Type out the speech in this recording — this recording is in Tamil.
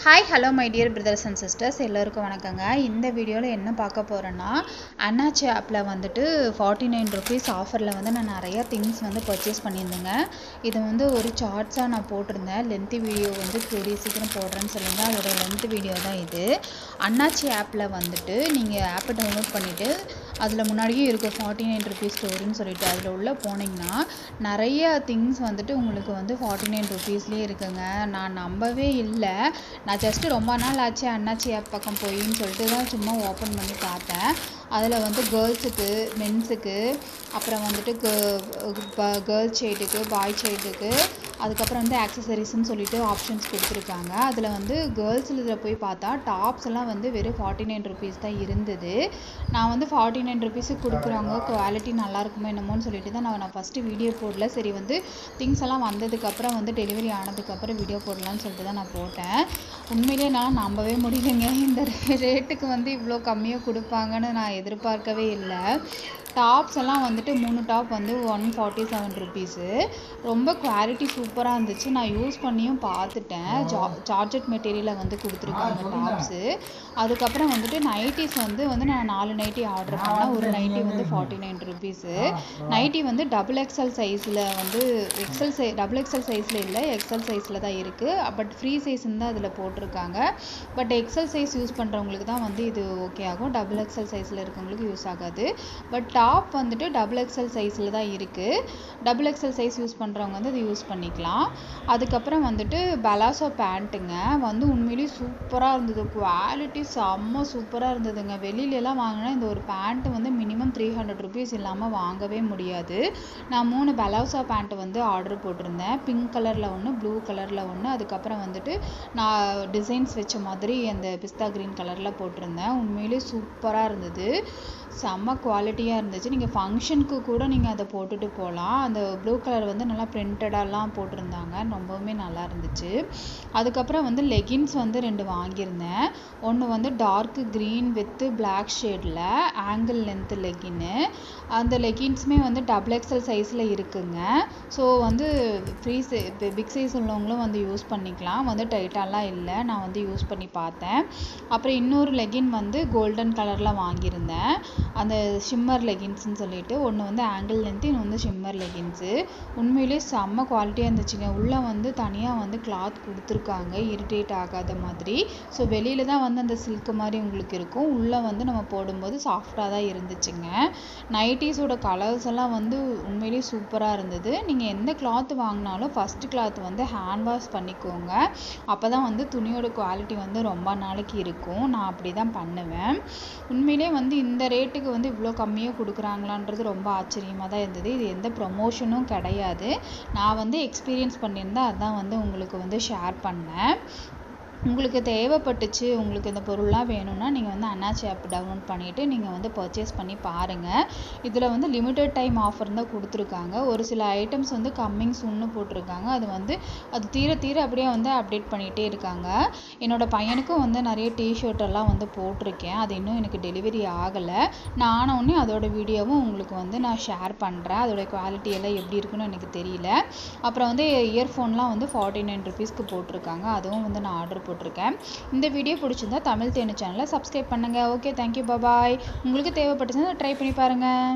Hi hello my dear brothers and sisters, எல்லோருக்கும் வணக்கங்க. இந்த வீடியோவில் என்ன பார்க்க போகிறேன்னா, அண்ணாச்சி ஆப்பில் வந்துட்டு 49 ருபீஸ் ஆஃபரில் வந்து நான் நிறையா திங்ஸ் வந்து பர்ச்சேஸ் பண்ணியிருந்தேங்க. இது வந்து ஒரு சார்ட்ஸாக நான் போட்டிருந்தேன். லென்த்தி வீடியோ வந்து கூடிய சீக்கிரம் போடுறேன்னு சொல்லியிருந்தேன். அதோட லென்த் வீடியோ தான் இது. அண்ணாச்சி ஆப்பில் வந்துட்டு நீங்கள் ஆப்பை டவுன்லோட் பண்ணிவிட்டு அதில் முன்னாடியே இருக்கும் 49 ருபீஸ் ஸ்டோருன்னு சொல்லிட்டு அதில் உள்ளே போனீங்கன்னா நிறைய திங்ஸ் வந்துட்டு உங்களுக்கு வந்து 49 ருபீஸ்லேயே இருக்குங்க. நான் நம்பவே இல்லை. நான் ஜஸ்ட்டு ரொம்ப நாள் ஆச்சு அண்ணாச்சி ஆப் பக்கம் போயின்னு சொல்லிட்டு தான் சும்மா ஓப்பன் பண்ணி பார்த்தேன். அதில் வந்து கேர்ள்ஸுக்கு, மென்ஸுக்கு, அப்புறம் வந்துட்டு கேர்ள்ஸ் சைடுக்கு, பாய் சைடுக்கு, அதுக்கப்புறம் வந்து ஆக்சசரிஸ்ன்னு சொல்லிட்டு ஆப்ஷன்ஸ் கொடுத்துருக்காங்க. அதில் வந்து கேர்ள்ஸில் இதில் போய் பார்த்தா டாப்ஸ் எல்லாம் வந்து வெறும் 49 ருபீஸ் தான் இருந்தது. நான் வந்து 49 ருபீஸுக்கு கொடுக்குறாங்க, குவாலிட்டி நல்லா இருக்குமோ என்னமோன்னு சொல்லிட்டு தான் நான் ஃபஸ்ட்டு வீடியோ போடல. சரி வந்து திங்ஸ் எல்லாம் வந்ததுக்கப்புறம் வந்து டெலிவரி ஆனதுக்கப்புறம் வீடியோ போடலான்னு சொல்லிட்டு தான் நான் போட்டேன். உண்மையிலேயே நான் நம்பவே முடியலைங்க. இந்த ரேட்டுக்கு வந்து இவ்வளோ கம்மியாக கொடுப்பாங்கன்னு நான் எதிர்பார்க்கவே இல்லை. டாப்ஸ் எல்லாம் வந்துட்டு 3 டாப் வந்து 147 ருபீஸு. ரொம்ப குவாலிட்டி சூப்பராக இருந்துச்சு. நான் யூஸ் பண்ணியும் பார்த்துட்டேன். ஜார்ஜெட் மெட்டீரியலில் வந்து கொடுத்துருக்காங்க டாப்ஸு. அதுக்கப்புறம் வந்துட்டு நைட்டிஸ் வந்து நான் 4 நைட்டி ஆர்டர் பண்ணேன். ஒரு நைட்டி வந்து 49 ருபீஸு. நைட்டி வந்து XXL சைஸில் வந்து டபுள் எக்ஸல் சைஸில் இல்லை, எக்ஸல் சைஸில் தான் இருக்குது. பட் ஃப்ரீ சைஸ்ன்னு தான் அதில் போட்டிருக்காங்க. பட் எக்ஸல் சைஸ் யூஸ் பண்ணுறவங்களுக்கு தான் வந்து இது ஓகே ஆகும். XXL சைஸில் இருக்கவங்களுக்கு யூஸ் ஆகாது. பட் டாப் வந்துட்டு XXL சைஸில் தான் இருக்குது. XXL சைஸ் யூஸ் பண்ணுறவங்க வந்து இது யூஸ் பண்ணிக்கலாம். அதுக்கப்புறம் வந்துட்டு பலாசோ பேண்ட்டுங்க வந்து உண்மையிலேயே சூப்பராக இருந்தது. குவாலிட்டி செம்ம சூப்பராக இருந்ததுங்க. வெளியிலலாம் வாங்கினா இந்த ஒரு பேண்ட்டு வந்து மினிமம் 300 ருபீஸ் இல்லாமல் வாங்கவே முடியாது. நான் 3 பலாசோ பேண்ட்டு வந்து ஆர்டர் போட்டிருந்தேன். பிங்க் கலரில் ஒன்று, ப்ளூ கலரில் ஒன்று, அதுக்கப்புறம் வந்துட்டு நான் டிசைன்ஸ் வச்ச மாதிரி அந்த பிஸ்தா க்ரீன் கலரில் போட்டிருந்தேன். உண்மையிலேயே சூப்பராக இருந்தது. செம்ம குவாலிட்டியாக இருந்துச்சு. நீங்கள் ஃபங்க்ஷனுக்கு கூட நீங்கள் அதை போட்டுட்டு போகலாம். அந்த ப்ளூ கலர் வந்து நல்லா பிரிண்டடாலாம் போட்டிருந்தாங்க. ரொம்பவுமே நல்லா இருந்துச்சு. அதுக்கப்புறம் வந்து லெகின்ஸ் வந்து 2 வாங்கியிருந்தேன். ஒன்று வந்து டார்க் க்ரீன் வித் பிளாக் ஷேடில் ஆங்கிள் லென்த் லெகின்னு. அந்த லெகின்ஸுமே வந்து XXL சைஸில் இருக்குங்க. ஸோ வந்து பிக் சைஸ் உள்ளவங்களும் வந்து யூஸ் பண்ணிக்கலாம். வந்து டைட்டாலாம் இல்லை. நான் வந்து யூஸ் பண்ணி பார்த்தேன். அப்புறம் இன்னொரு லெகின் வந்து கோல்டன் கலரில் வாங்கியிருந்தேன். அந்த ஷிம்மர் லெகின்ஸ்ன்னு சொல்லிட்டு ஒன்று வந்து ஆங்கிள் லென்த்து, இன்னும் வந்து ஷிம்மர் லெகின்ஸு. உண்மையிலேயே செம்ம குவாலிட்டியாக இருந்துச்சுங்க. உள்ளே வந்து தனியாக வந்து கிளாத் கொடுத்துருக்காங்க, இரிட்டேட் ஆகாத மாதிரி. ஸோ வெளியில் தான் வந்து அந்த சில்க்கு மாதிரி உங்களுக்கு இருக்கும். உள்ளே வந்து நம்ம போடும்போது சாஃப்டாக தான் இருந்துச்சுங்க. நைட்டிஸோட கலர்ஸ் எல்லாம் வந்து உண்மையிலேயே சூப்பராக இருந்தது. நீங்கள் எந்த கிளாத் வாங்கினாலும் ஃபஸ்ட்டு கிளாத் வந்து ஹேண்ட் வாஷ் பண்ணிக்கோங்க. அப்போ தான் வந்து துணியோட குவாலிட்டி வந்து ரொம்ப நாளைக்கு இருக்கும். நான் அப்படி தான் பண்ணுவேன். உண்மையிலே வந்து இந்த ரேட்டுக்கு வந்து இவ்வளோ கம்மியாக கொடுக்குறாங்களான்றது ரொம்ப ஆச்சரியமாக தான் இருந்தது. இது எந்த ப்ரொமோஷனும் கிடையாது. நான் வந்து எக்ஸ்பீரியன்ஸ் பண்ணியிருந்தேன், அதான் வந்து உங்களுக்கு வந்து ஷேர் பண்ணேன். உங்களுக்கு தேவைப்பட்டுச்சு, உங்களுக்கு இந்த பொருள்லாம் வேணும்னா நீங்கள் வந்து அண்ணாச்சி ஆப் டவுன்லோட் பண்ணிவிட்டு நீங்கள் வந்து பர்ச்சேஸ் பண்ணி பாருங்கள். இதில் வந்து லிமிட்டட் டைம் ஆஃபர் தான் கொடுத்துருக்காங்க. ஒரு சில ஐட்டம்ஸ் வந்து கம்மிங் சூன்னு போட்டிருக்காங்க. அது தீர தீர அப்படியே வந்து அப்டேட் பண்ணிகிட்டே இருக்காங்க. என்னோட பையனுக்கும் வந்து நிறைய டிஷர்ட் எல்லாம் வந்து போட்டிருக்கேன். அது இன்னும் எனக்கு டெலிவரி ஆகலை. நான் ஆனவுடனே அதோட வீடியோவும் உங்களுக்கு வந்து நான் ஷேர் பண்ணுறேன். அதோட குவாலிட்டி எல்லாம் எப்படி இருக்குன்னு எனக்கு தெரியல. அப்புறம் வந்து இயர்ஃபோன்லாம் வந்து 49 ருபீஸ்க்கு போட்டிருக்காங்க. அதுவும் வந்து நான் ஆர்டர் போட்டிருக்கேன். இந்த வீடியோ பிடிச்சிருந்தா தமிழ் தேனு சேனலை சப்ஸ்கிரைப் பண்ணுங்கள். ஓகே, தேங்க்யூ, பாய். உங்களுக்கு தேவைப்பட்டுச்சுன்னா ட்ரை பண்ணி பாருங்கள்.